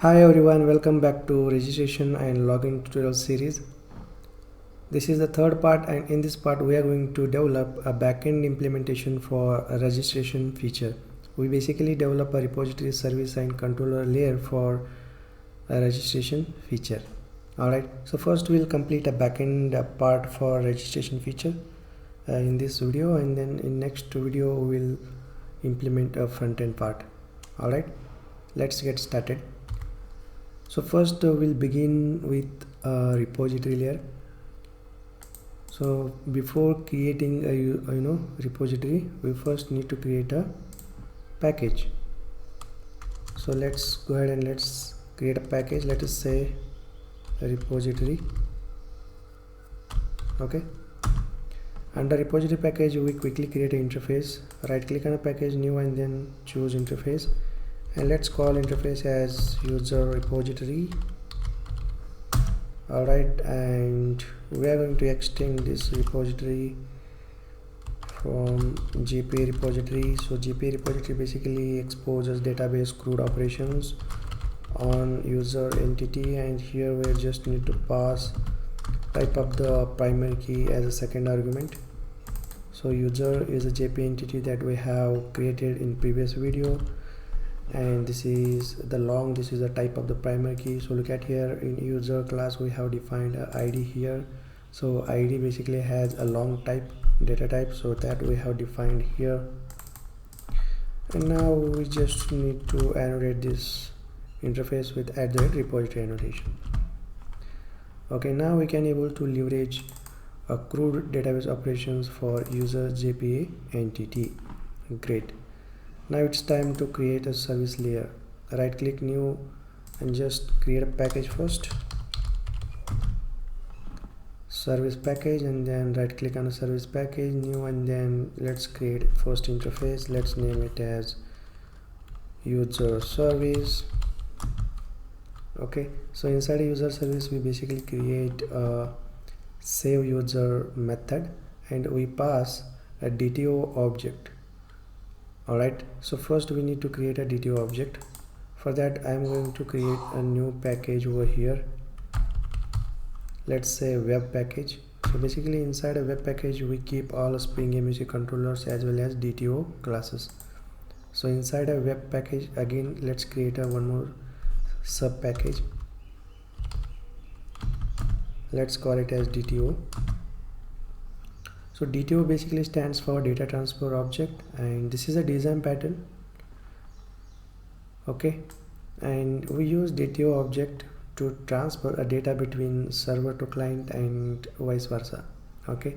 Hi everyone, welcome back to registration and login tutorial series. This is the third part, and in this part we are going to develop a backend implementation for a registration feature. We basically develop a repository, service and controller layer for a registration feature. Alright, so first we'll complete a backend part for registration feature in this video, and then in next video we'll implement a front-end part. Alright, let's get started. So first we'll begin with a repository layer. So before creating a repository, we first need to create a package. So let's go ahead and let's create a package. Let us say a repository. Okay, under repository package we quickly create an interface. Right click on a package, new, and then choose interface, and let's call interface as user repository. Alright, and we are going to extend this repository from GPA repository. So GPA repository basically exposes database CRUD operations on user entity, and here we just need to pass type of the primary key as a second argument. So user is a JPA entity that we have created in previous video, and this is the long, this is the type of the primary key. So look at here, in user class we have defined a ID here. So ID basically has a long type, data type, so that we have defined here. And now we just need to annotate this interface with @repository annotation. Okay, now we can able to leverage a CRUD database operations for user JPA entity. Great. Now it's time to create a service layer. Right click, new, and just create a package first, service package, and then right click on a service package, new, and then let's create first interface. Let's name it as user service. Okay, so inside a user service we basically create a save user method, and we pass a DTO object. Alright, so first we need to create a DTO object. For that I'm going to create a new package over here. Let's say web package. So basically inside a web package we keep all Spring MVC controllers as well as DTO classes. So inside a web package, again let's create a one more sub package. Let's call it as DTO. So DTO basically stands for data transfer object, and this is a design pattern. Okay, and we use DTO object to transfer a data between server to client and vice versa. Okay,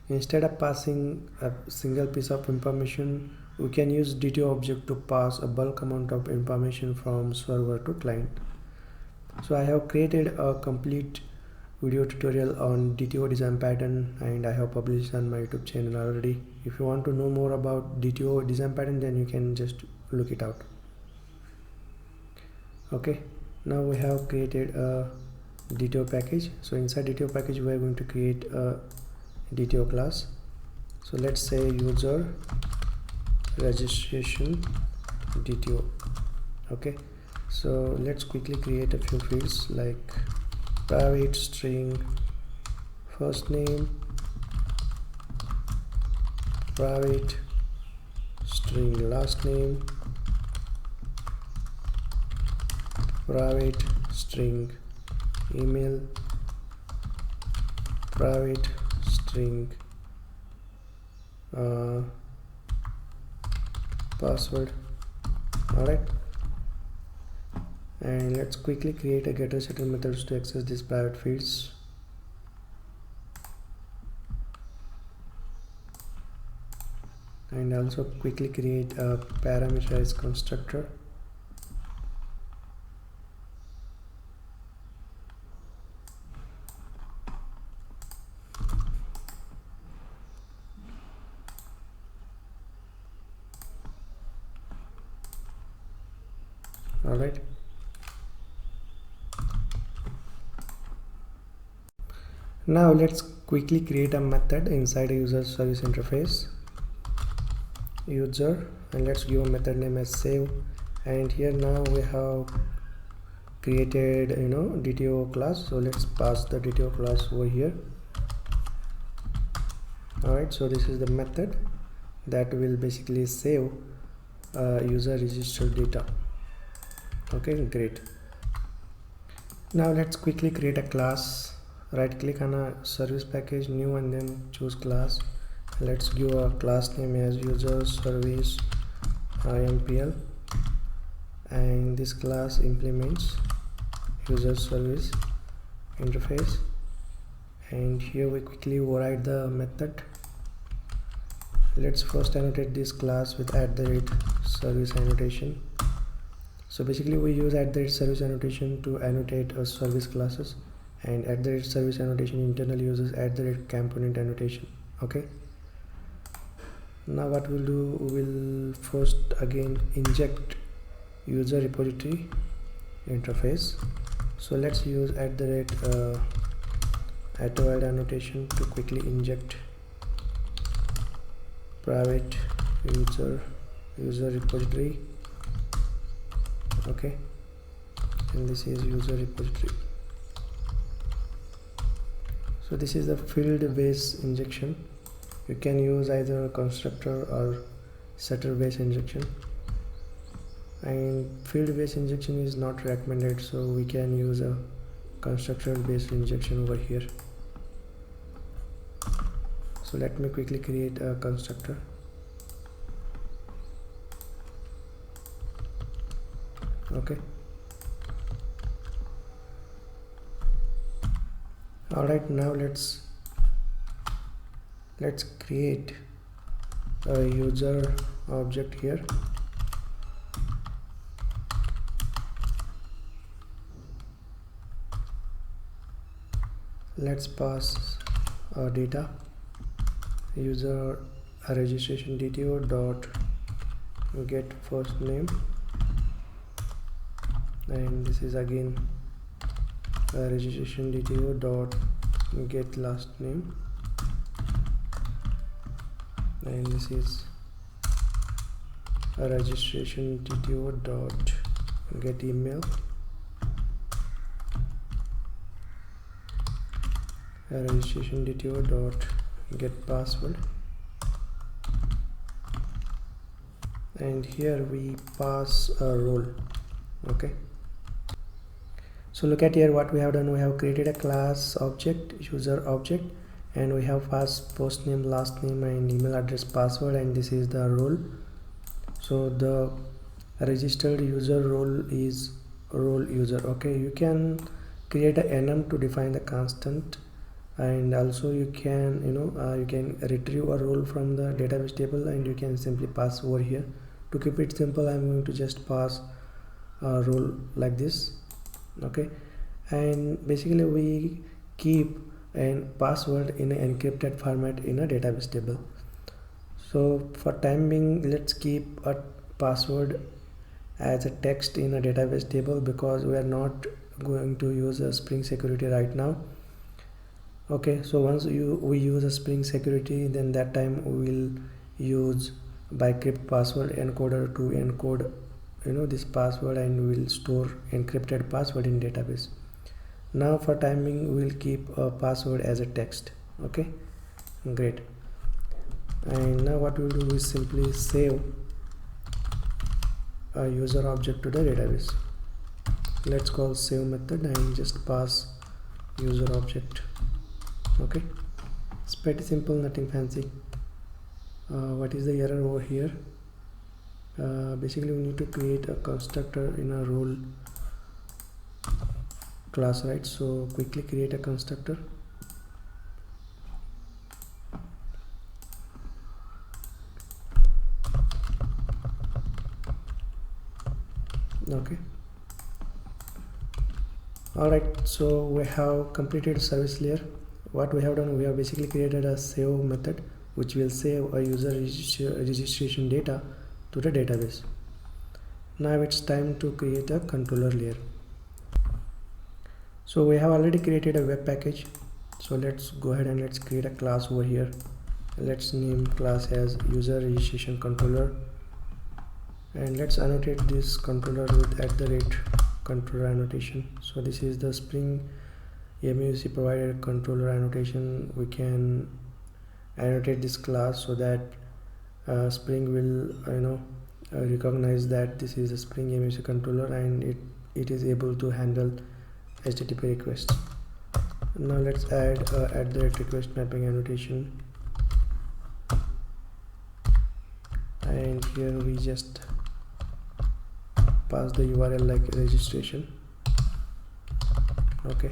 instead of passing a single piece of information, we can use DTO object to pass a bulk amount of information from server to client. So I have created a complete video tutorial on DTO design pattern, and I have published on my YouTube channel already. If you want to know more about DTO design pattern, then you can just look it out. Okay, now we have created a DTO package. So inside DTO package we are going to create a DTO class. So let's say user registration DTO. Okay, so let's quickly create a few fields like private string first name, private string last name, private string email, private string password. Alright, and let's quickly create a getter setter methods to access these private fields. And also quickly create a parameterized constructor. Alright, now let's quickly create a method inside a user service interface, user, and let's give a method name as save. And here now we have created DTO class, so let's pass the DTO class over here. Alright, so this is the method that will basically save user registered data. Okay, great. Now let's quickly create a class. Right click on a service package, new, and then choose class. Let's give a class name as user service impl, and this class implements user service interface. And here we quickly override the method. Let's first annotate this class with @service annotation. So basically we use @service annotation to annotate service classes, and @service annotation internally uses @component annotation. Okay, now what we'll do, we'll first again inject user repository interface. So let's use @void annotation to quickly inject private user repository. Okay, and this is user repository. So this is the field based injection. You can use either constructor or setter based injection, and field based injection is not recommended, so we can use a constructor based injection over here. So let me quickly create a constructor. Okay, alright, now let's create a user object here. Let's pass data user registration DTO dot get first name, and this is again registration DTO dot get last name, and this is a registration DTO dot get email, a registration DTO dot get password, and here we pass a role. Okay, so look at here what we have done. We have created a class object, user object, and we have passed first name, last name, and email address, password, and this is the role. So the registered user role is role user. Okay, you can create a enum to define the constant, and also you can you can retrieve a role from the database table, and you can simply pass over here. To keep it simple, I'm going to just pass a role like this. Okay, and basically we keep a password in an encrypted format in a database table. So for time being, let's keep a password as a text in a database table, because we are not going to use a Spring Security right now. Okay, so once we use a Spring Security, then that time we will use bycrypt password encoder to encode this password, and we will store encrypted password in database. Now for time being, we will keep a password as a text. Okay, great. And now what we will do is simply save a user object to the database. Let's call save method and just pass user object. Okay, it's pretty simple, nothing fancy. What is the error over here? Basically we need to create a constructor in a role class, right? So quickly create a constructor. Okay, alright, so we have completed service layer. What we have done, we have basically created a save method which will save a user registration data to the database. Now it's time to create a controller layer. So we have already created a web package, so let's go ahead and let's create a class over here. Let's name class as user registration controller, and let's annotate this controller with controller annotation. So this is the Spring MVC provided controller annotation. We can annotate this class so that Spring will recognize that this is a Spring MVC controller, and it is able to handle HTTP requests. Now let's add the request mapping annotation, and here we just pass the URL like registration. Okay,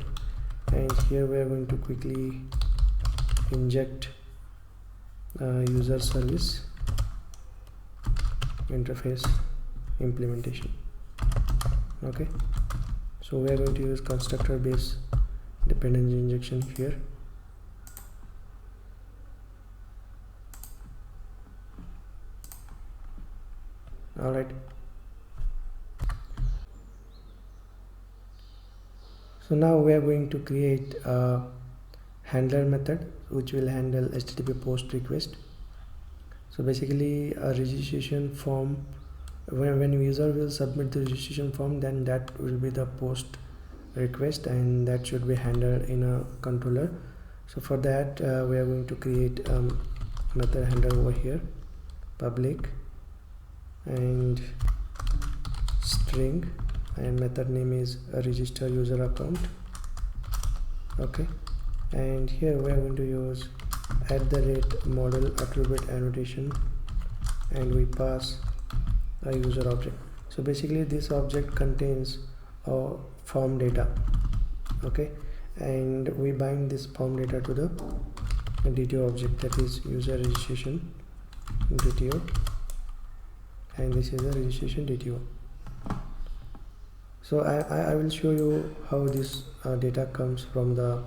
and here we are going to quickly inject user service interface implementation. Okay, so we are going to use constructor based dependency injection here. All right, so now we are going to create a handler method which will handle HTTP post request. So basically a registration form, when user will submit the registration form, then that will be the post request, and that should be handled in a controller. So for that we are going to create method handler over here, public and string, and method name is register user account. Okay, and here we are going to use @model attribute annotation, and we pass a user object. So basically this object contains form data. Okay, and we bind this form data to the DTO object, that is user registration DTO, and this is the registration DTO. So I will show you how this data comes from the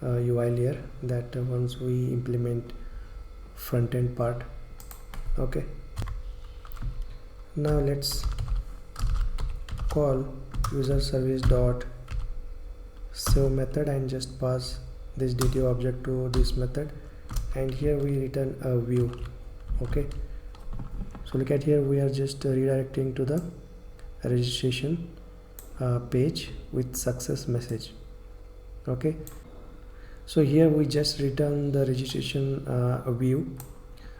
UI layer, that once we implement front end part. Okay, now let's call user service dot save method and just pass this DTO object to this method, and here we return a view. Okay, so look at here, we are just redirecting to the registration page with success message. Okay, so here we just return the registration view.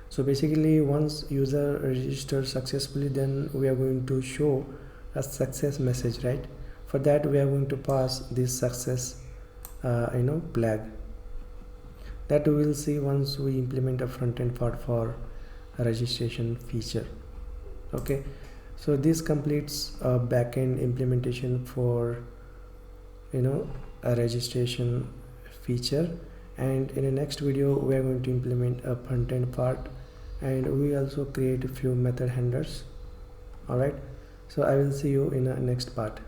So basically once user registers successfully, then we are going to show a success message, right? For that we are going to pass this success flag that we will see once we implement a front-end part for a registration feature. Okay, so this completes a backend implementation for a registration feature, and in the next video we are going to implement a front-end part, and we also create a few method handlers. All right, so I will see you in the next part.